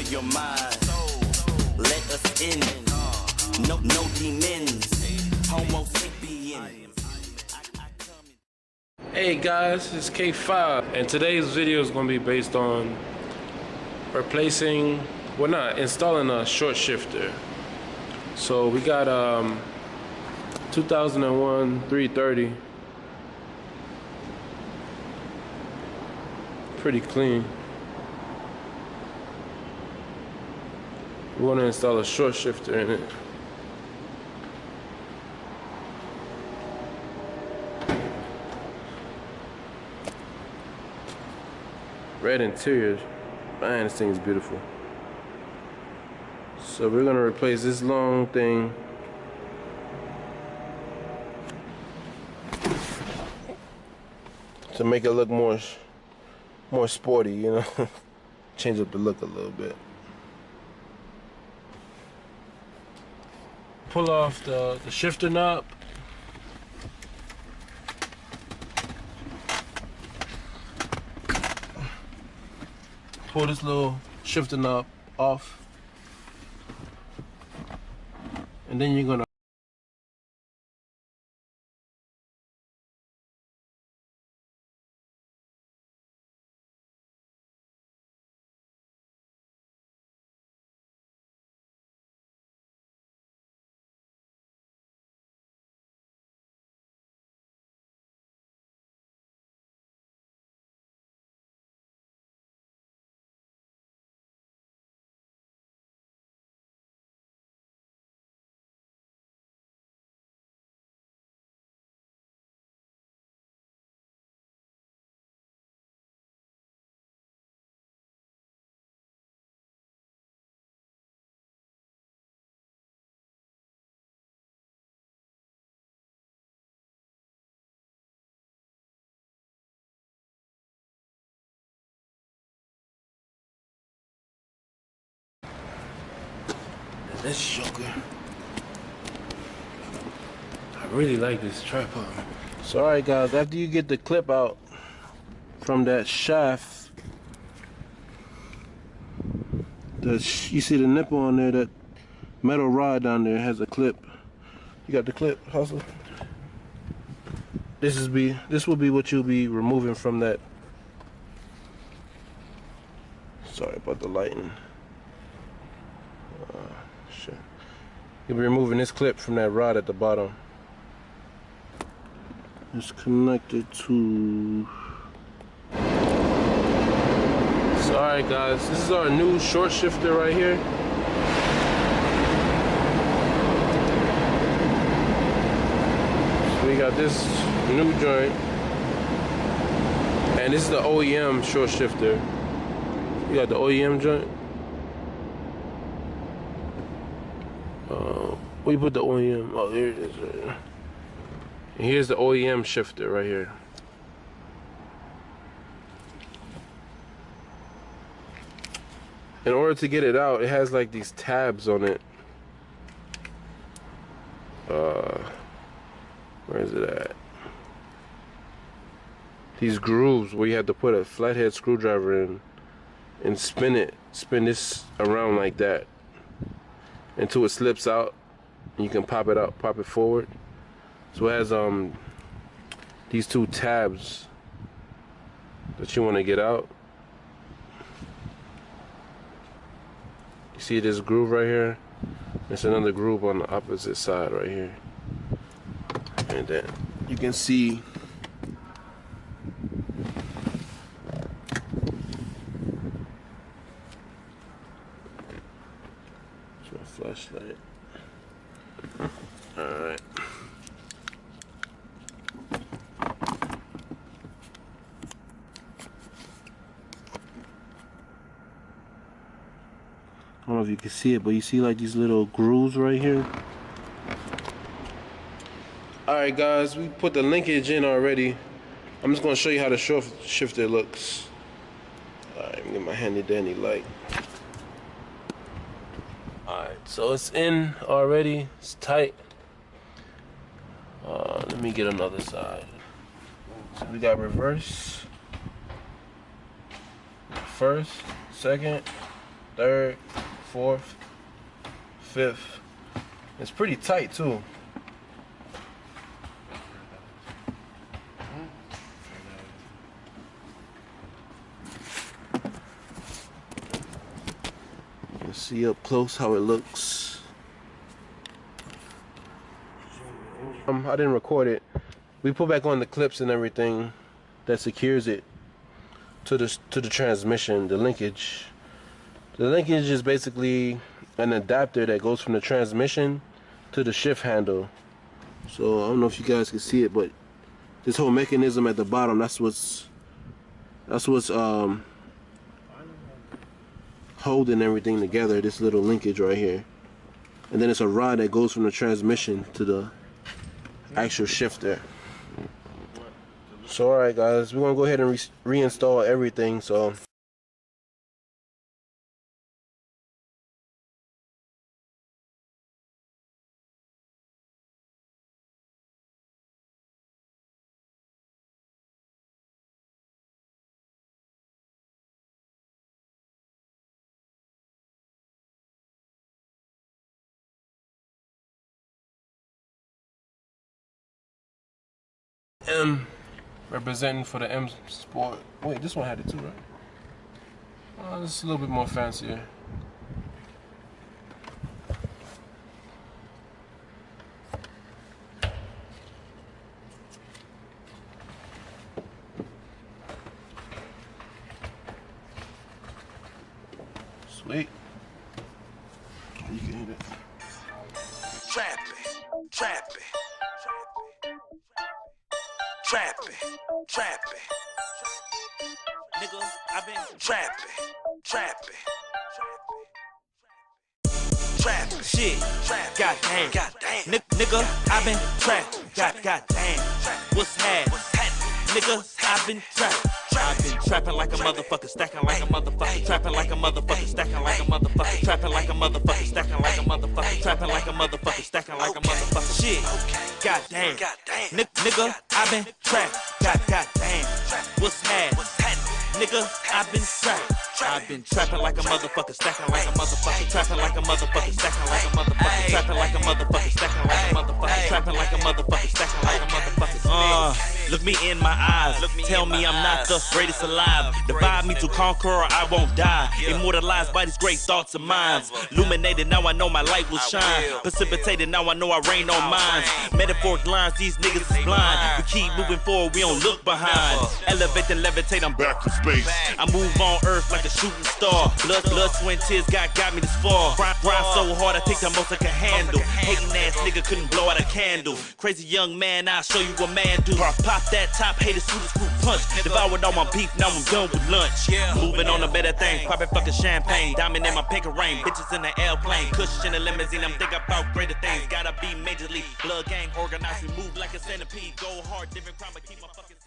your mind. Let us in. No demons. Homo sapien. Hey guys, it's K5, and today's video is going to be based on installing a short shifter. So we got 2001 330, pretty clean. We want to install a short shifter in it. Red interior, man, this thing is beautiful. So we're gonna replace this long thing to make it look more sporty, you know. Change up the look a little bit. Pull off the shifter knob. Pull this little shifter knob off, and then you're gonna this joker. I really like this tripod. So alright guys, after you get the clip out from that shaft, you see the nipple on there, that metal rod down there has a clip. You got the clip, Hustle? This will be what you'll be removing from that. Sorry about the lighting. Shit. You'll be removing this clip from that rod at the bottom. It's connected to... So alright guys, this is our new short shifter right here. So we got this new joint, and this is the OEM short shifter. You got the OEM joint. We put the OEM. Oh, here it is. Right here. And here's the OEM shifter right here. In order to get it out, it has like these tabs on it. Where is it at? These grooves where you have to put a flathead screwdriver in and spin this around like that until it slips out. You can pop it out, pop it forward. So it has these two tabs that you want to get out. You see this groove right here? There's another groove on the opposite side right here. And then you can see flashlight. Alright. I don't know if you can see it, but you see like these little grooves right here. Alright guys, we put the linkage in already. I'm just going to show you how the short shifter looks. Alright, let me get my handy dandy light. Alright, so it's in already. It's tight. Let me get another side. So we got reverse, first, second, third, fourth, fifth. It's pretty tight too. Let's see up close how it looks. I didn't record it. We put back on the clips and everything that secures it to the transmission, the linkage. The linkage is basically an adapter that goes from the transmission to the shift handle. So I don't know if you guys can see it, but this whole mechanism at the bottom, that's what's holding everything together, this little linkage right here. And then it's a rod that goes from the transmission to the actual shifter. So alright guys, we're gonna go ahead and reinstall everything. So M representing for the M Sport. Wait, this one had it too, right? Oh, this is a little bit more fancier. Sweet. You can hit it. Trapping, trapping. Trapping, trapping. Nigga, I've been trapping, trapping. Trapping, shit, goddamn, nigga, I've been trapping, goddamn. What's happening? Nigga, I've been trapping. I've been trapping like a motherfucker, stacking like a motherfucker, trapping like a motherfucker, stacking like a motherfucker, trapping like a motherfucker, stacking like a motherfucker, trapping like a motherfucker, stacking like a motherfucker. Shit, goddamn, nigga, I've been trapping, goddamn. What's happening? Nigga, I've been trapping. I've been trapping like a motherfucker, stacking like a motherfucker, trapping like a motherfucker, stacking like a motherfucker, trapping like a motherfucker, stacking like a motherfucker, trapping like a motherfucker, stacking like a motherfucker. Look me in my eyes, tell me I'm not the greatest alive. Divide me to conquer or I won't die. Immortalized by these great thoughts of mine. Illuminated, now I know my light will shine. Precipitated, now I know I reign on minds. Metaphoric lines, these niggas is blind. We keep moving forward, we don't look behind. Elevate and levitate, I'm back from space. I move on earth like a shooting star. Blood, sweat, tears, got me this far. Grind so hard, I take the most I can handle. Hating ass nigga couldn't blow out a candle. Crazy young man, I'll show you what man do. Pop that top, haters, shoot a screw punch. Devoured all my beef, now I'm done with lunch. Moving on a better thing, popping fucking champagne. Diamond in my pink rain, bitches in the airplane. Kush in the limousine, I'm thinking about greater things. Gotta be majorly, blood gang organized, we move like a centipede. Go hard, different crime, but keep my fucking